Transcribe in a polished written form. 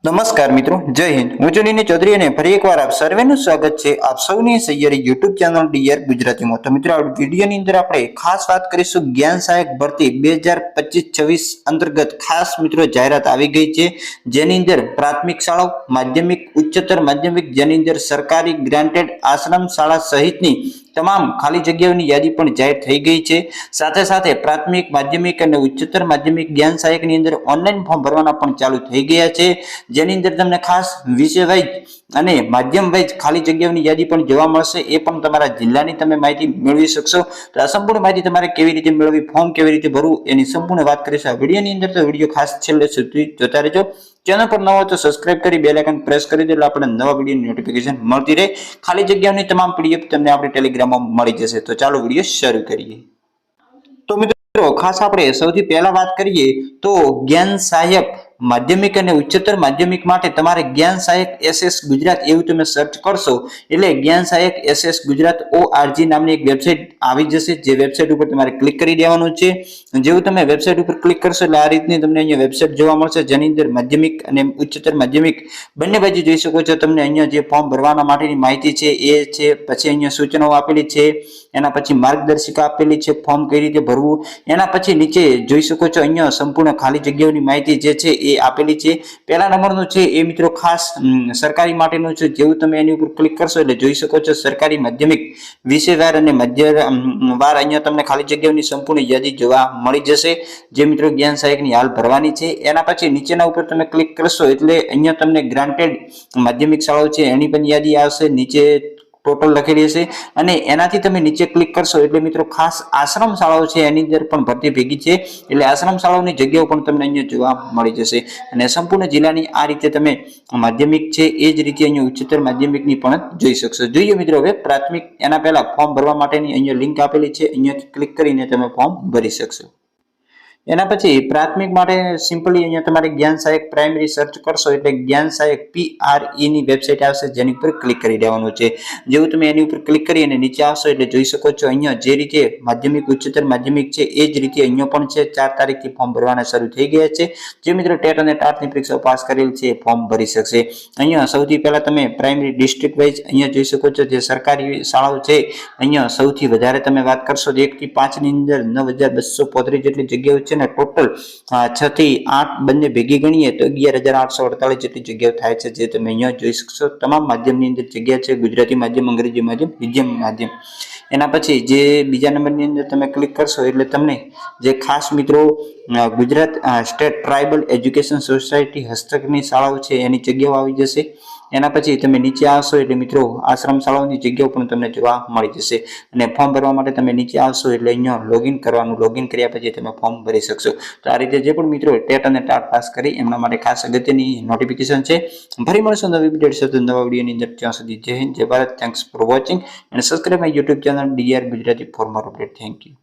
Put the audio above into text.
નમસ્કાર મિત્રો, જય હિન્દ. હું ચુનીની ચૌધરી અને ફરી એકવાર આપ સર્વેનું સ્વાગત છે આપ સૌની સૈયરી યુટ્યુબ ચેનલ ડીઆર ગુજરાતીમાં. તો મિત્રો, આ વિડીયોની અંદર આપણે ખાસ વાત કરીશું જ્ઞાન સહાયક ભરતી 2025-26 અંતર્ગત ખાસ મિત્રો જાહેરાત આવી ગઈ છે, જેની અંદર પ્રાથમિક શાળાઓ, માધ્યમિક, ઉચ્ચતર માધ્યમિક, જેની અંદર સરકારી ગ્રાન્ટેડ આશ્રમ શાળા સહિતની તમામ ખાલી જગ્યાઓની યાદી પણ જાહેર થઈ ગઈ છે. સાથે સાથે પ્રાથમિક, માધ્યમિક અને ઉચ્ચતર માધ્યમિક જ્ઞાન સહાયકની અંદર ઓનલાઈન ફોર્મ ભરવાના પણ ચાલુ થઈ ગયા છે, જેની અંદર તમને ખાસ વિષય વાઇઝ અને માધ્યમ વાઇઝ ખાલી જગ્યાઓની યાદી પણ જોવા મળશે. એ પણ તમારા જિલ્લાની તમે માહિતી મેળવી શકશો. તો આ સંપૂર્ણ માહિતી તમારે કેવી રીતે મેળવવી, ફોર્મ કેવી રીતે ભરવું, એની સંપૂર્ણ વાત કરીશું આ વિડીયોની અંદર. તો વિડીયો ખાસ છેલ્લે સુધી જોતા રહેજો. ચેનલ પર નવો તો સબસ્ક્રાઇબ કરી બેલ આઇકન પ્રેસ કરી દો એટલે આપણે નવા વિડીયોની નોટિફિકેશન મળતી રહે. ખાલી જગ્યાઓની તમામ પીડીએફ તમને આપણે ટેલિગ્રામમાં મળી જશે. તો ચાલો વિડીયો શરૂ કરીએ. તો મિત્રો, ખાસ આપણે સૌથી પહેલા વાત કરીએ તો જ્ઞાન સહાયક માધ્યમિક અને ઉચ્ચતર માધ્યમિક માટે તમારે જ્ઞાન સહાયક SS ગુજરાત એવું તમે સર્ચ કરશો એટલે જ્ઞાન સહાયક SS ગુજરાત ORG નામની એક વેબસાઇટ આવી જશે, જે વેબસાઇટ ઉપર તમારે ક્લિક કરી દેવાનું છે. જેવું તમે વેબસાઇટ ઉપર ક્લિક કરશો એટલે આ રીતની તમને અહીંયા વેબસાઇટ જોવા મળશે, જેની અંદર માધ્યમિક અને ઉચ્ચતર માધ્યમિક બંને બાજુ જોઈ શકો છો. તમને અહીંયા જે ફોર્મ ભરવાના માટેની માહિતી છે એ છે, પછી અહીંયા સૂચનાઓ આપેલી છે, એના પછી માર્ગદર્શિકા આપેલી છે, ફોર્મ કઈ રીતે ભરવું, એના પછી નીચે જોઈ શકો છો અહીંયા સંપૂર્ણ ખાલી જગ્યાઓની માહિતી જે છે એ આપેલી છે. પહેલા નંબરનું છે એ મિત્રો ખાસ સરકારી માટેનું છે. જેવું તમે એની ઉપર ક્લિક કરશો એટલે જોઈ શકો છો સરકારી માધ્યમિક વિષયવાર અને મધ્યવાર અહીંયા તમને ખાલી જગ્યાઓની સંપૂર્ણ યાદી જોવા મળી જશે, જે મિત્રો જ્ઞાન સહાયકની હાલ ભરવાની છે. એના પછી નીચેના ઉપર તમે ક્લિક કરશો એટલે અહીંયા તમને ગ્રાન્ટેડ માધ્યમિક શાળાઓ છે એની પણ યાદી આવશે, નીચે ટોટલ લખેલી હશે. અને એનાથી તમે નીચે ક્લિક કરશો એટલે મિત્રો ખાસ આશ્રમ શાળાઓ છે એની અંદર પણ ભરતી ભેગી છે, એટલે આશ્રમ શાળાઓની જગ્યાઓ પણ તમને અહીંયા જોવા મળી જશે. અને સંપૂર્ણ જિલ્લાની આ રીતે તમે માધ્યમિક છે એ જ રીતે અહીંયા ઉચ્ચતર માધ્યમિકની પણ જોઈ શકશો. જોઈએ મિત્રો, હવે પ્રાથમિક એના પહેલા ફોર્મ ભરવા માટેની અહીંયા લિંક આપેલી છે, અહીંયાથી ક્લિક કરીને તમે ફોર્મ ભરી શકશો. એના પછી પ્રાથમિક માટે સિમ્પલી અહીંયા તમારે જ્ઞાન સહાયક પ્રાઇમરી સર્ચ કરશો એટલે જ્ઞાન સહાયક PRE ની વેબસાઇટ આવશે, જેની ઉપર ક્લિક કરી દેવાનું છે. જેવું તમે એની ઉપર ક્લિક કરી અને નીચે આવશો એટલે જોઈ શકો છો અહીંયા જે રીતે માધ્યમિક ઉચ્ચતર માધ્યમિક છે એ જ રીતે અહીંયા પણ છે. 4 તારીખથી ફોર્મ ભરવાના શરૂ થઈ ગયા છે. જે મિત્રો ટેટ અને ટાટની પરીક્ષા પાસ કરેલ છે એ ફોર્મ ભરી શકશે. અહીંયા સૌથી પહેલા તમે પ્રાઇમરી ડિસ્ટ્રિક્ટ વાઇઝ અહીંયા જોઈ શકો છો જે સરકારી શાળાઓ છે અહીંયા સૌથી વધારે તમે વાત કરશો 1 થી 5 ની અંદર 9235 જેટલી જગ્યાઓ છે. ટોટલ 6 થી 8 બંને ભેગી ગણીએ તો 11848 જેટલી જગ્યાઓ થાય છે, જે તમે અહીંયા જોઈ શકશો. તમામ માધ્યમની અંદર જગ્યા છે, ગુજરાતી માધ્યમ, અંગ્રેજી માધ્યમ, વિદ્યમ માધ્યમ. એના પછી જે બીજા નંબરની અંદર તમે ક્લિક કરશો એટલે તમને જે ખાસ મિત્રો Gujarat state tribal education society હસ્તકની શાળાઓ છે એની જગ્યાઓ આવી જશે. એના પછી તમે નીચે આવશો એટલે મિત્રો આશ્રમ શાળાઓની જગ્યાઓ પણ તમને જોવા મળી જશે. અને ફોર્મ ભરવા માટે તમે નીચે આવશો એટલે અહીંયા લોગિન કરવાનું, લોગિન કર્યા પછી તમે ફોર્મ ભરી શકશો. તો આ રીતે જે પણ મિત્રો ટેટ અને ટાટ પાસ કરી એમના માટે ખાસ અગત્યની નોટિફિકેશન છે. ફરી મળશું નવી અપડેટ સાથે નવા વિડીયોની અંદર. ત્યાં સુધી જય હિન્દ, જય ભારત. થેન્ક્સ ફોર વોચિંગ અને subscribe my YouTube channel DR Gujarati for more update. Thank you.